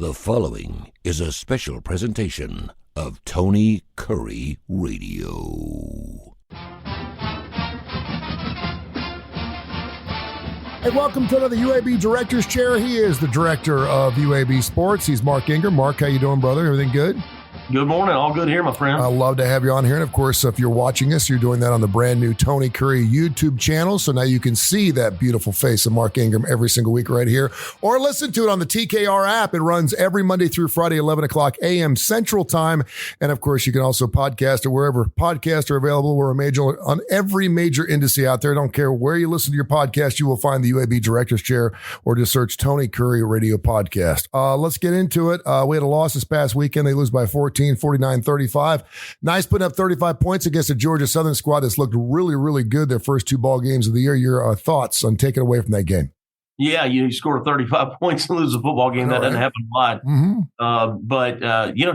The following is a special presentation of Tony Kurre Radio. Hey, welcome to the UAB Director's Chair. He is the director of UAB Sports. He's Mark Ingram. Mark, how you doing, brother? Everything good? Good morning. All good here, my friend. I love to have you on here. And, of course, if you're watching us, you're doing that on the brand-new Tony Kurre YouTube channel. So now you can see that beautiful face of Mark Ingram every single week right here. Or listen to it on the TKR app. It runs every Monday through Friday, 11 o'clock a.m. Central Time. And, of course, you can also podcast it wherever podcasts are available. We're on every major industry out there. I don't care where you listen to your podcast, you will find the UAB Director's Chair, or just search Tony Kurre Radio Podcast. Let's get into it. We had a loss this past weekend. They lose by 14. 49-35. Nice putting up 35 points against a Georgia Southern squad that's looked really, really good their first two ball games of the year. Your thoughts on taking away from that game? Yeah, you score 35 points and lose a football game. That doesn't happen a lot. Mm-hmm. But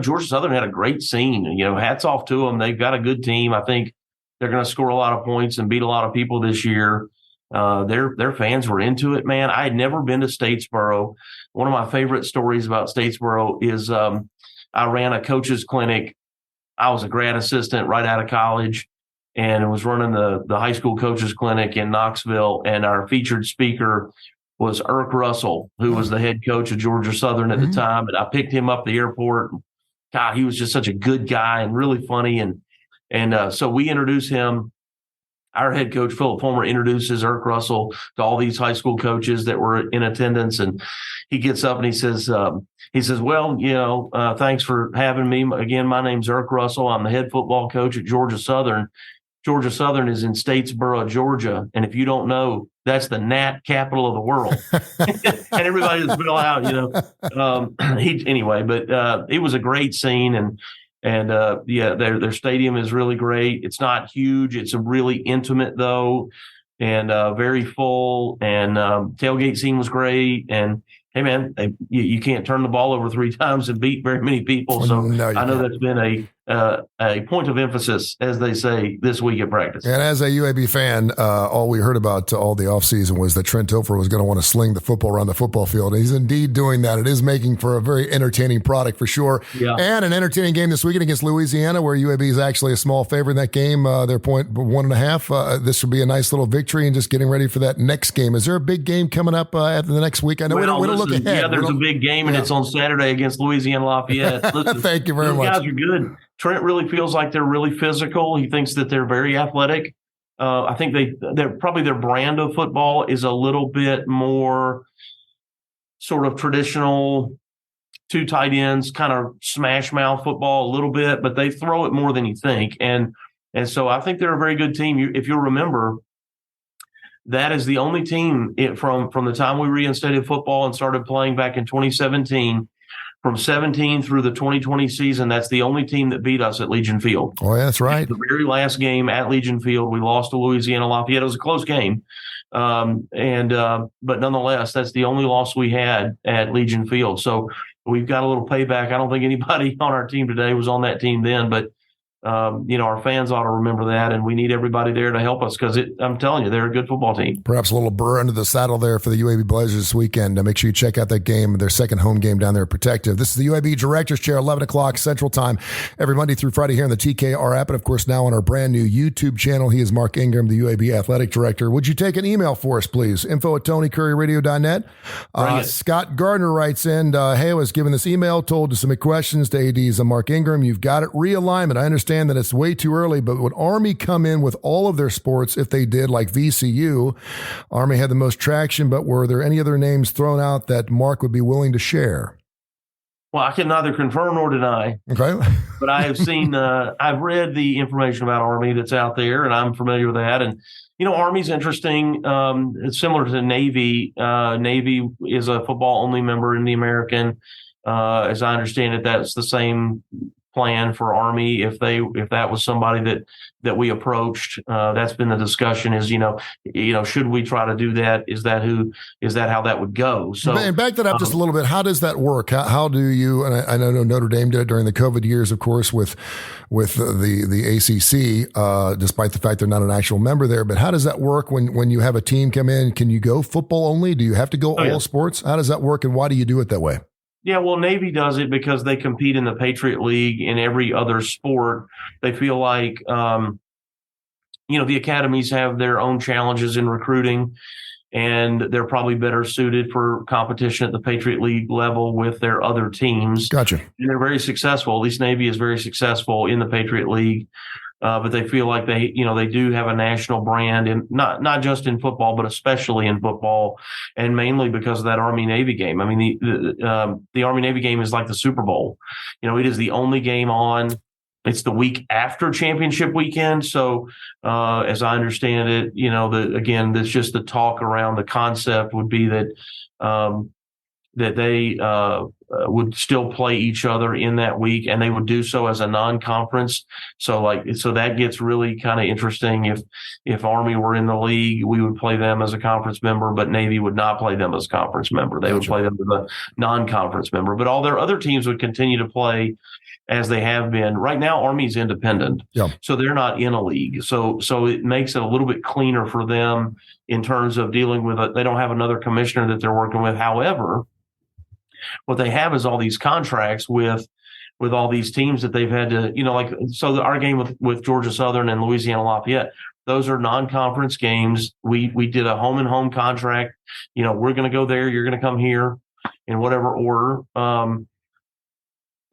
Georgia Southern had a great scene. Hats off to them. They've got a good team. I think they're going to score a lot of points and beat a lot of people this year. Their fans were into it, man. I had never been to Statesboro. One of my favorite stories about Statesboro is I ran a coach's clinic. I was a grad assistant right out of college and was running the high school coaches clinic in Knoxville. And our featured speaker was Irk Russell, who was the head coach of Georgia Southern at the time. And I picked him up at the airport. God, he was just such a good guy and really funny. And so we introduced him. Our head coach, Philip Fulmer, introduces Irk Russell to all these high school coaches that were in attendance. And he gets up and he says, well, thanks for having me. Again, my name's Irk Russell. I'm the head football coach at Georgia Southern. Georgia Southern is in Statesboro, Georgia. And if you don't know, that's the gnat capital of the world. And everybody just fell out, But it was a great scene. And their stadium is really great. It's not huge. It's a really intimate, though, and very full. And tailgate scene was great. And, hey, man, you can't turn the ball over 3 times and beat very many people. So I know that's been a point of emphasis, as they say, this week at practice. And as a UAB fan, all we heard about all the offseason was that Trent Dilfer was going to want to sling the football around the football field. And he's indeed doing that. It is making for a very entertaining product for sure. Yeah. And an entertaining game this weekend against Louisiana, where UAB is actually a small favorite in that game. Their point 1.5. This will be a nice little victory and just getting ready for that next game. Is there a big game coming up after the next week? I know we don't look ahead. Yeah, there's a big game, and it's on Saturday against Louisiana Lafayette. Listen, thank you very much. Those guys are good. Trent really feels like they're really physical. He thinks that they're very athletic. I think they're probably their brand of football is a little bit more sort of traditional, 2 tight ends, kind of smash mouth football a little bit, but they throw it more than you think. And so I think they're a very good team. If you'll remember, that is the only team from the time we reinstated football and started playing back in 2017. From 17 through the 2020 season, that's the only team that beat us at Legion Field. Oh, yeah, that's right. The very last game at Legion Field, we lost to Louisiana Lafayette. It was a close game. But nonetheless, that's the only loss we had at Legion Field. So we've got a little payback. I don't think anybody on our team today was on that team then, but our fans ought to remember that, and we need everybody there to help us because I'm telling you, they're a good football team. Perhaps a little burr under the saddle there for the UAB Blazers this weekend. Make sure you check out that game, their second home game down there at Protective. This is the UAB Director's Chair, 11 o'clock Central Time, every Monday through Friday here on the TKR app, and of course now on our brand new YouTube channel. He is Mark Ingram, the UAB Athletic Director. Would you take an email for us, please? info@tonykurreradio.net. Scott Gardner writes in, hey, I was given this email, told to submit questions to AD's Mark Ingram. You've got it. Realignment. I understand that it's way too early, but would Army come in with all of their sports if they did like VCU? Army had the most traction, but were there any other names thrown out that Mark would be willing to share? Well, I can neither confirm nor deny. Okay. But I have seen, I've read the information about Army that's out there, and I'm familiar with that. And, Army's interesting. It's similar to Navy. Navy is a football-only member in the American. As I understand it, that's the same plan for Army if that was somebody that we approached. That's been the discussion is should we try to do that? Is that how that would go? So and back that up just a little bit. How does that work? How do you? And I know Notre Dame did it during the COVID years, of course, with the ACC, despite the fact they're not an actual member there. But how does that work when you have a team come in? Can you go football only? Do you have to go all sports? How does that work, and why do you do it that way? Yeah, well, Navy does it because they compete in the Patriot League in every other sport. They feel like, the academies have their own challenges in recruiting, and they're probably better suited for competition at the Patriot League level with their other teams. Gotcha. And they're very successful. At least Navy is very successful in the Patriot League. But they feel like they do have a national brand, and not just in football, but especially in football, and mainly because of that Army-Navy game. I mean, the Army-Navy game is like the Super Bowl. It is the only game on. It's the week after championship weekend. So, as I understand it, that's just the talk around the concept would be that that they would still play each other in that week, and they would do so as a non-conference. So that gets really kind of interesting. If Army were in the league, we would play them as a conference member, but Navy would not play them as a conference member. They would play them as a non-conference member, but all their other teams would continue to play as they have been. Right now, Army's independent, so they're not in a league. So it makes it a little bit cleaner for them in terms of dealing with it. They don't have another commissioner that they're working with. However, what they have is all these contracts with all these teams that they've had to, our game with Georgia Southern and Louisiana Lafayette, those are non-conference games. We did a home and home contract. We're going to go there. You're going to come here in whatever order.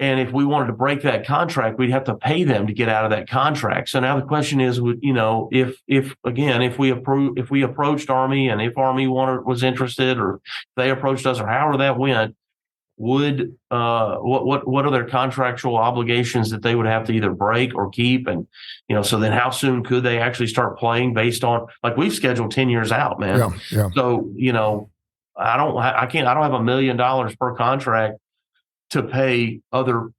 And if we wanted to break that contract, we'd have to pay them to get out of that contract. So now the question is, if we approached Army, and if Army was interested, or if they approached us, or however that went, would what are their contractual obligations that they would have to either break or keep? And so then how soon could they actually start playing based on, like, we've scheduled 10 years out, man. Yeah. So I don't have $1 million per contract to pay other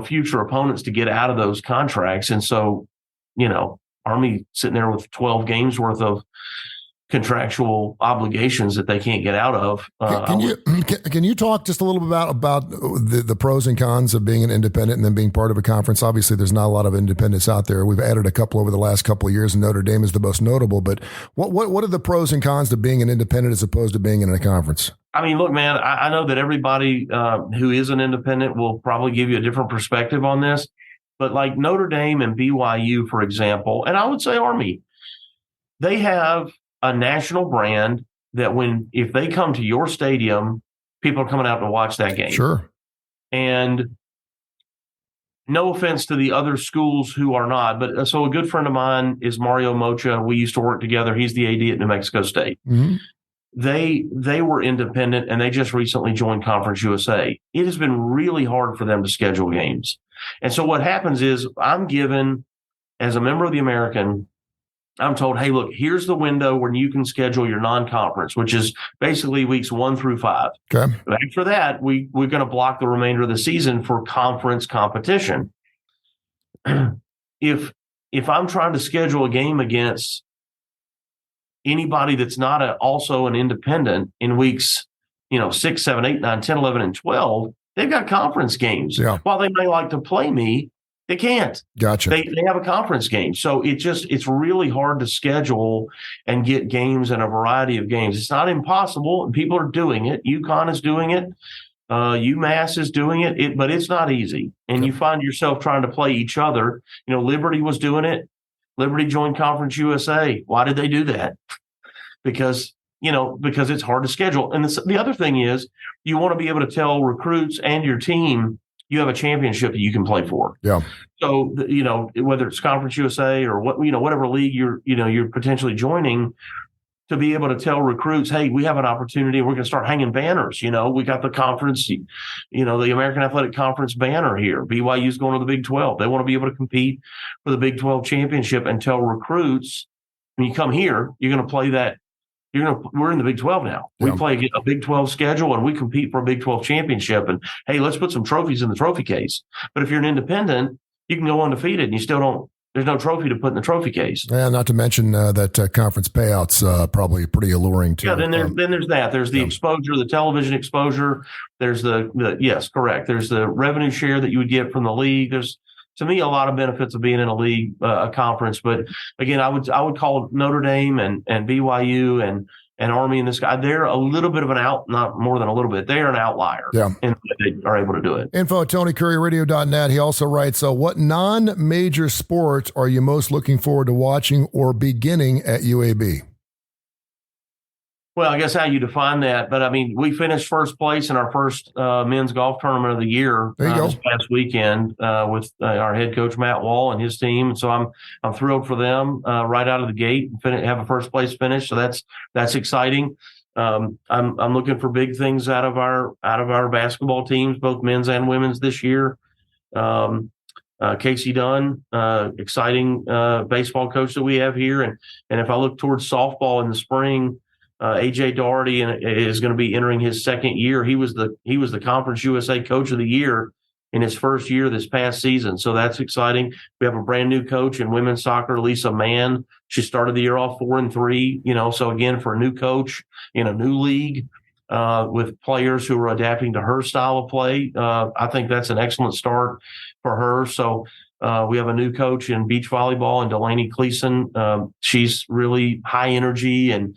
future opponents to get out of those contracts. And so Army sitting there with 12 games worth of contractual obligations that they can't get out of. Can you talk just a little bit about the pros and cons of being an independent and then being part of a conference? Obviously, there's not a lot of independents out there. We've added a couple over the last couple of years, and Notre Dame is the most notable. But what are the pros and cons to being an independent as opposed to being in a conference? I mean, look, man, I know that everybody who is an independent will probably give you a different perspective on this. But like Notre Dame and BYU, for example, and I would say Army, they have a national brand that if they come to your stadium, people are coming out to watch that game. Sure. And no offense to the other schools who are not, but so a good friend of mine is Mario Mocha. We used to work together. He's the AD at New Mexico State. Mm-hmm. They were independent, and they just recently joined Conference USA. It has been really hard for them to schedule games. And so what happens is I'm given, as a member of the American, I'm told, hey, look, here's the window when you can schedule your non-conference, which is basically weeks 1 through 5. Okay. After that, we're going to block the remainder of the season for conference competition. If I'm trying to schedule a game against anybody that's not also an independent in weeks, 6, 7, 8, 9, 10, 11, and 12, they've got conference games. Yeah. While they may like to play me, they can't. Gotcha. They have a conference game. So it's really hard to schedule and get games in a variety of games. It's not impossible, and people are doing it. UConn is doing it. UMass is doing it, but it's not easy. And you find yourself trying to play each other. Liberty was doing it. Liberty joined Conference USA. Why did they do that? Because it's hard to schedule. And the other thing is, you want to be able to tell recruits and your team you have a championship that you can play for. Yeah. So, whether it's Conference USA or whatever league you're potentially joining, to be able to tell recruits, hey, we have an opportunity. We're going to start hanging banners. We got the conference, the American Athletic Conference banner here. BYU's going to the Big 12. They want to be able to compete for the Big 12 championship and tell recruits, when you come here, you're going to play that. We're in the Big 12 now. We play a Big 12 schedule, and we compete for a Big 12 championship. And hey, let's put some trophies in the trophy case. But if you're an independent, you can go undefeated, and you still don't. There's no trophy to put in the trophy case. Yeah, not to mention that conference payouts probably pretty alluring too. Yeah, then there's that. There's the exposure, the television exposure. There's yes, correct. There's the revenue share that you would get from the league. There's, to me, a lot of benefits of being in a league, a conference. But again, I would call Notre Dame and BYU and and Army and this guy, they're a little bit of not more than a little bit. They are an outlier. Yeah. And they are able to do it. Info at TonyCurryRadio.net. He also writes, what non-major sports are you most looking forward to watching or beginning at UAB? Well, I guess how you define that, but I mean, we finished first place in our first men's golf tournament of the year this past weekend with our head coach Matt Wall and his team. So I'm thrilled for them right out of the gate, have a first place finish. So that's exciting. I'm looking for big things out of our basketball teams, both men's and women's this year. Casey Dunn, exciting baseball coach that we have here, and if I look towards softball in the spring. AJ Doherty is going to be entering his second year. He was the Conference USA Coach of the Year in his first year this past season. So that's exciting. We have a brand new coach in women's soccer, Lisa Mann. She started the year off 4-3. So again, for a new coach in a new league with players who are adapting to her style of play, I think that's an excellent start for her. So we have a new coach in beach volleyball, and Delaney Cleason. She's really high energy, and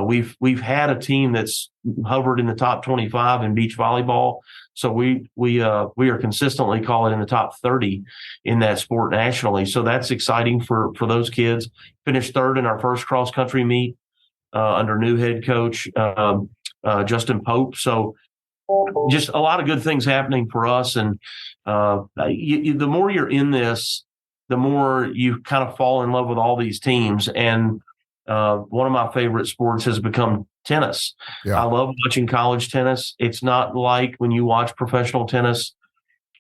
we've had a team that's hovered in the top 25 in beach volleyball. So we are consistently calling in the top 30 in that sport nationally. So that's exciting for those kids. Finished third in our first cross country meet under new head coach Justin Pope. So just a lot of good things happening for us. And the more you're in this, the more you kind of fall in love with all these teams. And one of my favorite sports has become tennis. Yeah. I love watching college tennis. It's not like when you watch professional tennis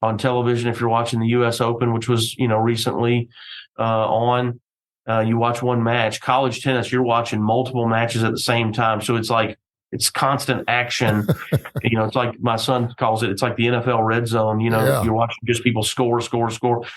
on television. If you're watching the U.S. Open, which was, recently on, you watch one match. College tennis, you're watching multiple matches at the same time. So it's constant action. It's like my son calls it. It's like the NFL red zone. You're watching just people score.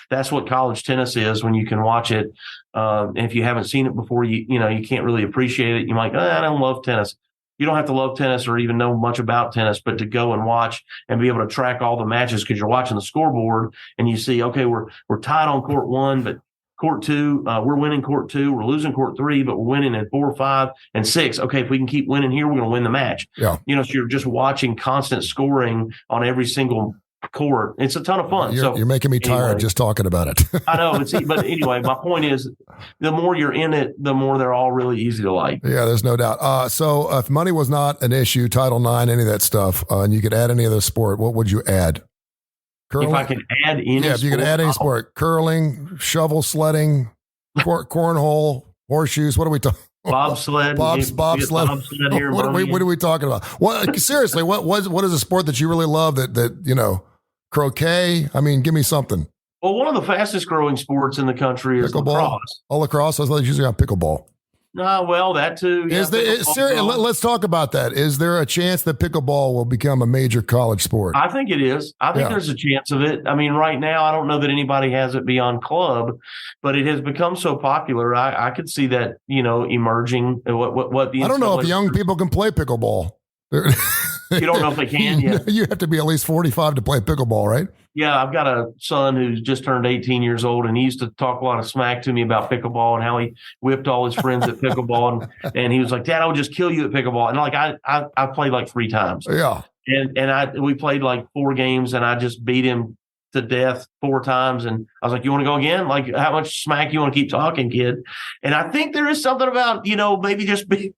That's what college tennis is when you can watch it. And if you haven't seen it before, you can't really appreciate it. You're like, I don't love tennis. You don't have to love tennis or even know much about tennis, but to go and watch and be able to track all the matches because you're watching the scoreboard and you see, okay, we're tied on court 1, but court 2, we're winning court 2, we're losing court 3, but we're winning in 4, 5, and 6. Okay, if we can keep winning here, we're going to win the match. Yeah. So you're just watching constant scoring on every single court. It's a ton of fun. You're making me tired just talking about it. I know. But anyway, my point is, the more you're in it, the more they're all really easy to like. Yeah, there's no doubt. So if money was not an issue, Title IX, any of that stuff, and you could add any other sport, what would you add? Curling? If I could add any sport. Yeah, if you could add any sport. Curling, shovel sledding, cornhole, horseshoes. What are we talking? Bobsled. Bobsled. What are we talking about? Seriously, what is a sport that you really love that croquet? I mean, give me something. Well, one of the fastest growing sports in the country is lacrosse. Oh, lacrosse? I thought it was usually on pickleball. No, well, that too. Yeah, let's talk about that. Is there a chance that pickleball will become a major college sport? I think it is. I think there's a chance of it. I mean, right now, I don't know that anybody has it beyond club, but it has become so popular. I could see that, emerging. What the I don't know if young people can play pickleball. You don't know if they can yet. You have to be at least 45 to play pickleball, right? Yeah, I've got a son who's just turned 18 years old, and he used to talk a lot of smack to me about pickleball and how he whipped all his friends at pickleball. And he was like, "Dad, I'll just kill you at pickleball." And I played like 3 times. Yeah. And we played like 4 games, and I just beat him to death 4 times. And I was like, "You want to go again? Like, how much smack you want to keep talking, kid?" And I think there is something about, maybe just maybe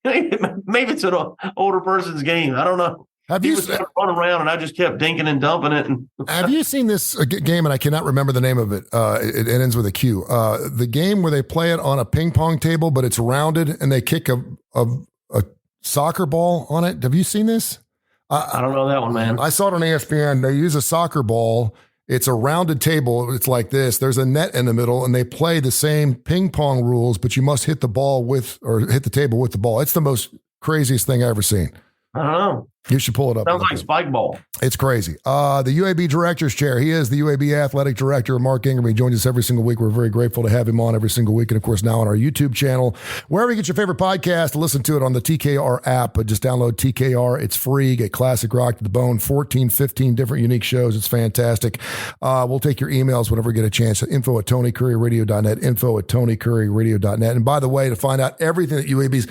it's an older person's game. I don't know. He was running around, and I just kept dinking and dumping it. Have you seen this game? And I cannot remember the name of it. It ends with a Q. The game where they play it on a ping pong table, but it's rounded, and they kick a soccer ball on it. Have you seen this? I don't know that one, man. I saw it on ESPN. They use a soccer ball. It's a rounded table. It's like this. There's a net in the middle, and they play the same ping pong rules, but you must hit the ball hit the table with the ball. It's the most craziest thing I've ever seen. I don't know. You should pull it up. Sounds like spike ball. It's crazy. The UAB director's chair. He is the UAB athletic director, Mark Ingram. He joins us every single week. We're very grateful to have him on every single week. And of course, now on our YouTube channel, wherever you get your favorite podcast, listen to it on the TKR app. Just download TKR. It's free. Get classic rock to the bone. 14, 15 different unique shows. It's fantastic. We'll take your emails whenever we get a chance. info@TonyCurryRadio.net, info@TonyCurryRadio.net. And by the way, to find out everything that UAB's,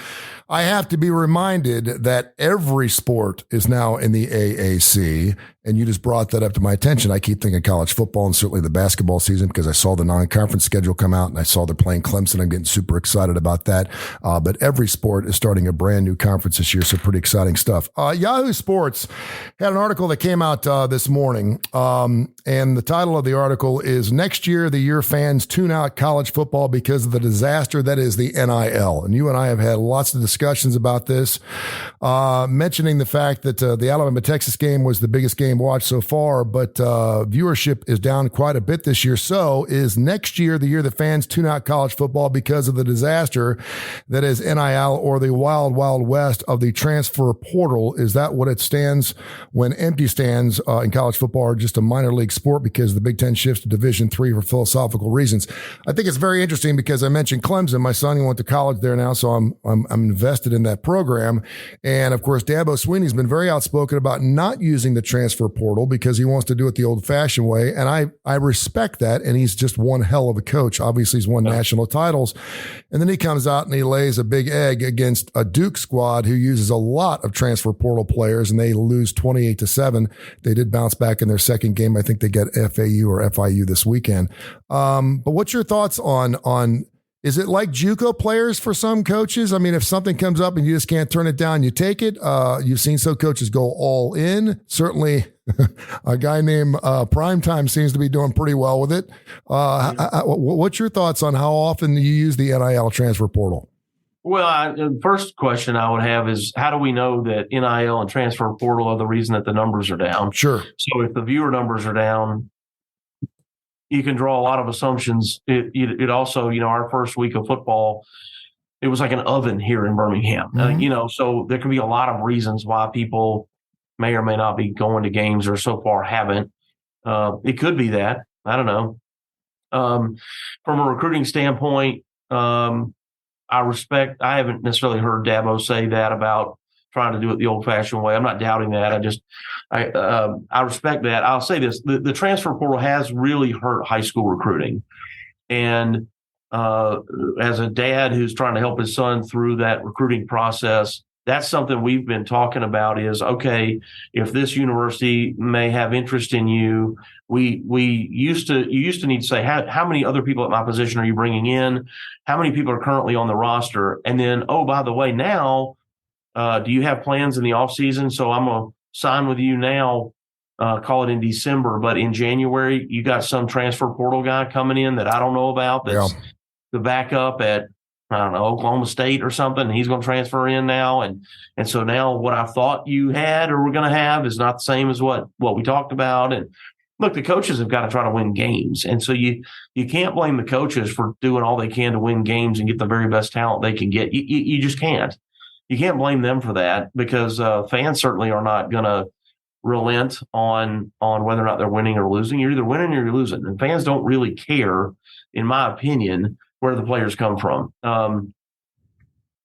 I have to be reminded that every sport is now in the AAC, and you just brought that up to my attention. I keep thinking college football and certainly the basketball season because I saw the non-conference schedule come out and I saw they're playing Clemson. I'm getting super excited about that. But every sport is starting a brand new conference this year, so pretty exciting stuff. Yahoo Sports had an article that came out this morning, and the title of the article is "Next Year, the Year Fans Tune Out College Football Because of the Disaster That Is the NIL." And you and I have had lots of discussions about this, mentioning the fact that the Alabama-Texas game was the biggest game watched so far, but viewership is down quite a bit this year. So is next year the year that fans tune out college football because of the disaster that is NIL, or the wild, wild west of the transfer portal? Is that what it stands when empty stands in college football are just a minor league sport because the Big Ten shifts to Division III for philosophical reasons? I think it's very interesting because I mentioned Clemson. My son went to college there now, so I'm invested in that program. And of course, Dabo Swinney's been very outspoken about not using the transfer portal because he wants to do it the old-fashioned way. And I respect that. And he's just one hell of a coach. Obviously, he's won national titles. And then he comes out and he lays a big egg against a Duke squad who uses a lot of transfer portal players, and they lose 28-7. They did bounce back in their second game. I think they get FAU or FIU this weekend. But what's your thoughts on is it like JUCO players for some coaches? I mean, if something comes up and you just can't turn it down, you take it. You've seen some coaches go all in. Certainly a guy named Primetime seems to be doing pretty well with it. What's your thoughts on how often you use the NIL transfer portal? Well, the first question I would have is, how do we know that NIL and transfer portal are the reason that the numbers are down? Sure. So if the viewer numbers are down, you can draw a lot of assumptions. It also, our first week of football, it was like an oven here in Birmingham. Mm-hmm. So there can be a lot of reasons why people may or may not be going to games or so far haven't. It could be that. I don't know. From a recruiting standpoint, I haven't necessarily heard Dabo say that about trying to do it the old-fashioned way. I'm not doubting that. I respect that. I'll say this: the transfer portal has really hurt high school recruiting, and as a dad who's trying to help his son through that recruiting process, that's something we've been talking about. Is okay, if this university may have interest in you, you used to need to say how many other people at my position are you bringing in, how many people are currently on the roster, and then by the way, now. Do you have plans in the off season? So I'm going to sign with you now, call it in December, but in January, you got some transfer portal guy coming in that I don't know about. That's the backup at, I don't know, Oklahoma State or something. He's going to transfer in now. And so now what I thought you had or we're going to have is not the same as what we talked about. And look, the coaches have got to try to win games. And so you can't blame the coaches for doing all they can to win games and get the very best talent they can get. You just can't. You can't blame them for that because fans certainly are not going to relent on whether or not they're winning or losing. You're either winning or you're losing. And fans don't really care, in my opinion, where the players come from.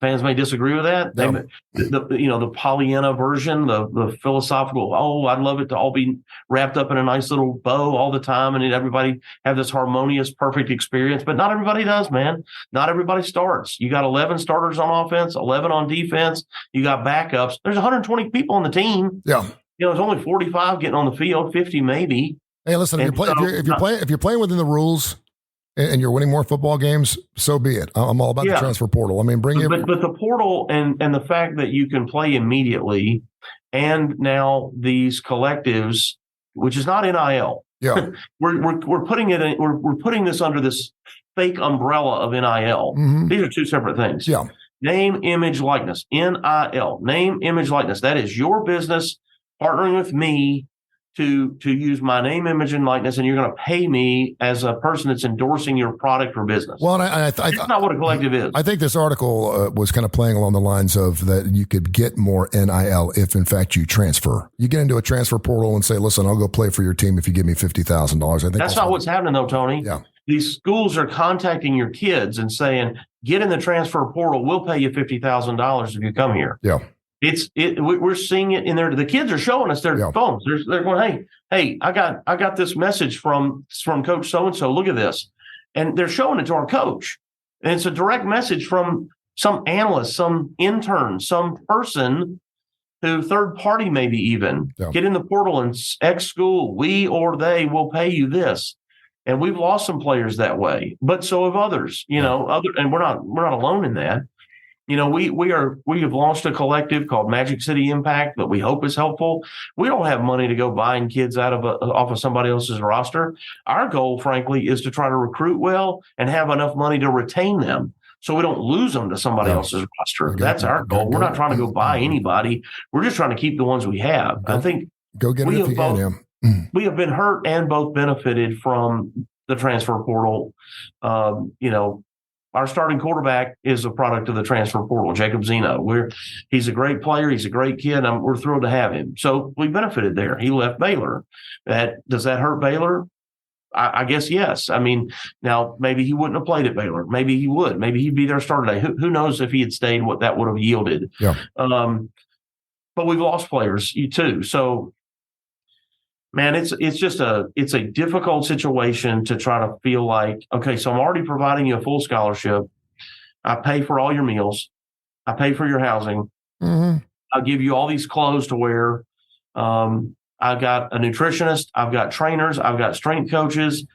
Fans may disagree with that. No. The Pollyanna version, the philosophical, I'd love it to all be wrapped up in a nice little bow all the time and everybody have this harmonious, perfect experience. But not everybody does, man. Not everybody starts. You got 11 starters on offense, 11 on defense. You got backups. There's 120 people on the team. Yeah. There's only 45 getting on the field, 50 maybe. Hey, listen, if you're playing within the rules, and you're winning more football games, so be it. I'm all about the transfer portal. I mean, but the portal and the fact that you can play immediately, and now these collectives, which is not NIL. Yeah, we're putting it in, we're putting this under this fake umbrella of NIL. Mm-hmm. These are two separate things. Yeah, name, image, likeness. NIL, name, image, likeness. That is your business partnering with me to use my name, image, and likeness, and you're going to pay me as a person that's endorsing your product or business. Well, that's not what a collective is. I think this article was kind of playing along the lines of that you could get more NIL if, in fact, you transfer. You get into a transfer portal and say, listen, I'll go play for your team if you give me $50,000. I think that's not what's happening, though, Tony. Yeah. These schools are contacting your kids and saying, get in the transfer portal. We'll pay you $50,000 if you come here. Yeah. We're seeing it in there. The kids are showing us their phones. They're going, hey, I got this message from Coach so-and-so. Look at this. And they're showing it to our coach. And it's a direct message from some analyst, some intern, some person who third party, maybe even get in the portal and X school, we or they will pay you this. And we've lost some players that way, but so have others, and we're not alone in that. We have launched a collective called Magic City Impact that we hope is helpful. We don't have money to go buying kids off of somebody else's roster. Our goal, frankly, is to try to recruit well and have enough money to retain them so we don't lose them to somebody else's roster. That's our goal. We're not trying to go buy anybody. We're just trying to keep the ones we have. I think go get it if you can. We have been hurt and both benefited from the transfer portal. Our starting quarterback is a product of the transfer portal, Jacob Zeno. He's a great player. He's a great kid. We're thrilled to have him. So we benefited there. He left Baylor. Does that hurt Baylor? I guess yes. I mean, now maybe he wouldn't have played at Baylor. Maybe he would. Maybe he'd be their starter today. Who knows if he had stayed, what that would have yielded. Yeah. But we've lost players too. So, man, it's a difficult situation to try to feel like, okay, so I'm already providing you a full scholarship. I pay for all your meals. I pay for your housing. Mm-hmm. I'll give you all these clothes to wear. I've got a nutritionist. I've got trainers. I've got strength coaches.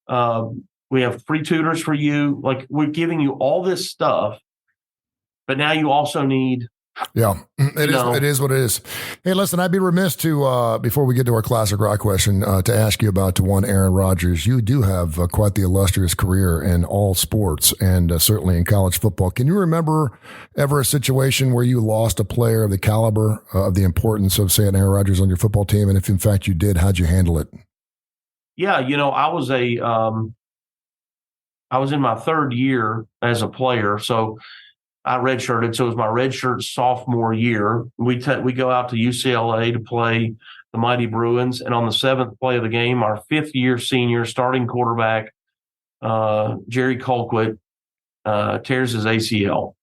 We have free tutors for you. Like, we're giving you all this stuff, but now you also need. Yeah, it is what it is. Hey, listen, I'd be remiss to, before we get to our classic rock question, to ask you about one Aaron Rodgers. You do have quite the illustrious career in all sports and certainly in college football. Can you remember ever a situation where you lost a player of the caliber, of the importance of, say, an Aaron Rodgers on your football team? And if in fact you did, how'd you handle it? Yeah, I was in my third year as a player, so I redshirted, so it was my redshirt sophomore year. We go out to UCLA to play the mighty Bruins, and on the seventh play of the game, our fifth-year senior starting quarterback, Jerry Colquitt, tears his ACL.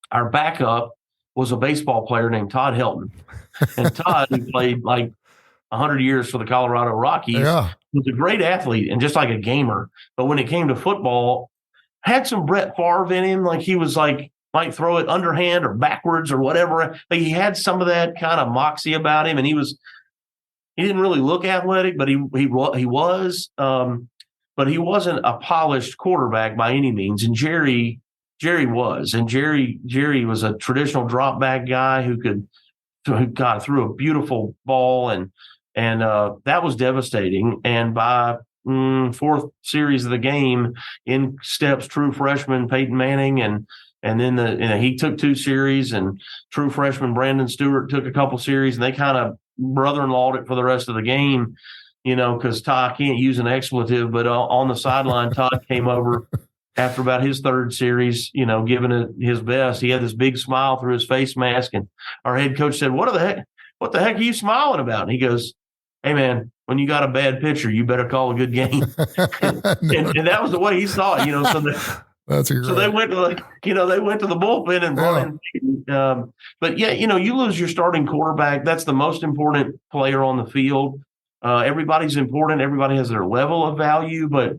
Our backup was a baseball player named Todd Helton, and Todd, who played like 100 years for the Colorado Rockies, was a great athlete and just like a gamer. But when it came to football, had some Brett Favre in him, like he was like might throw it underhand or backwards or whatever. Like he had some of that kind of moxie about him, and he didn't really look athletic, but he was, but he wasn't a polished quarterback by any means. And Jerry was, and Jerry was a traditional drop back guy who got through a beautiful ball, and that was devastating. And by fourth series of the game, in steps true freshman Peyton Manning, and then he took 2 series, and true freshman Brandon Stewart took a couple series, and they kind of brother-in-lawed it for the rest of the game, because Todd can't use an expletive, but on the sideline, Todd came over after about his third series, giving it his best. He had this big smile through his face mask, and our head coach said, what the heck are you smiling about? And he goes, hey, man, when you got a bad pitcher, you better call a good game. and that was the way he saw it, so they went to the bullpen and brought in. But yeah, you lose your starting quarterback. That's the most important player on the field. Everybody's important. Everybody has their level of value, but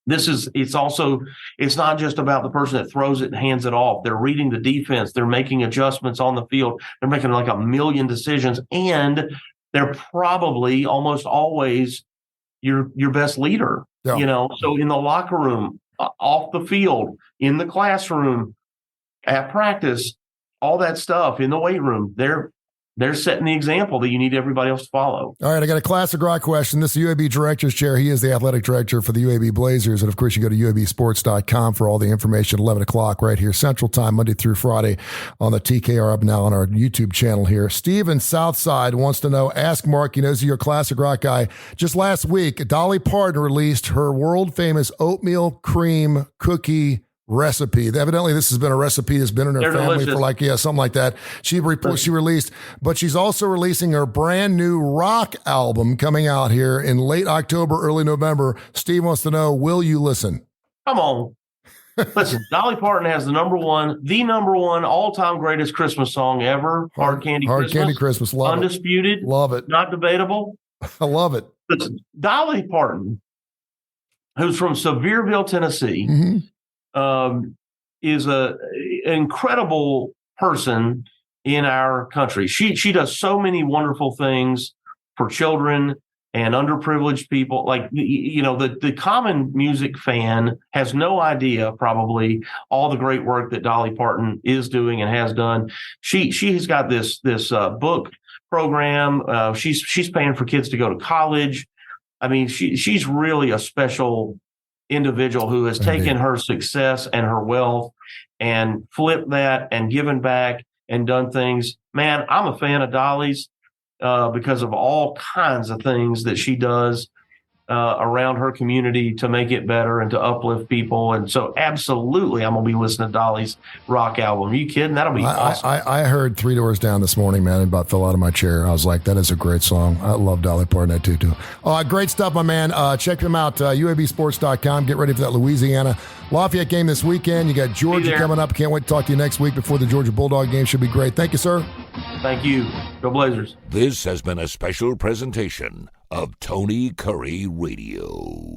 it's not just about the person that throws it and hands it off. They're reading the defense. They're making adjustments on the field. They're making like a million decisions, and they're probably almost always your best leader. Yeah. So in the locker room, off the field, in the classroom, at practice, all that stuff, in the weight room, they're they're setting the example that you need everybody else to follow. All right, I got a classic rock question. This is the UAB Director's Chair. He is the athletic director for the UAB Blazers. And, of course, you go to UABsports.com for all the information, 11 o'clock right here, Central Time, Monday through Friday on the TKR up now on our YouTube channel here. Steve in Southside wants to know, ask Mark, he knows you're a classic rock guy. Just last week, Dolly Parton released her world-famous oatmeal cream cookie recipe. Evidently, this has been a recipe that's been in her family for something like that. She released, but she's also releasing her brand new rock album coming out here in late October, early November. Steve wants to know, will you listen? Come on. Listen, Dolly Parton has the number one all-time greatest Christmas song ever. Hard Candy Christmas. Love Undisputed. It. Love it. Not debatable. I love it. Listen, Dolly Parton, who's from Sevierville, Tennessee, is an incredible person in our country. She does so many wonderful things for children and underprivileged people. Like, the common music fan has no idea probably all the great work that Dolly Parton is doing and has done. She has got this book program. She's paying for kids to go to college. I mean, she's really a special individual who has taken her success and her wealth and flipped that and given back and done things. Man, I'm a fan of Dolly's because of all kinds of things that she does around her community to make it better and to uplift people. And so absolutely, I'm going to be listening to Dolly's rock album. Are you kidding? That'll be awesome. I heard Three Doors Down this morning, man, and about fell out of my chair. I was like, that is a great song. I love Dolly Parton too. Great stuff, my man. Check them out, UABsports.com. Get ready for that Louisiana Lafayette game this weekend. You got Georgia coming up. Can't wait to talk to you next week before the Georgia Bulldog game. Should be great. Thank you, sir. Thank you. Go Blazers. This has been a special presentation of Tony Curry Radio.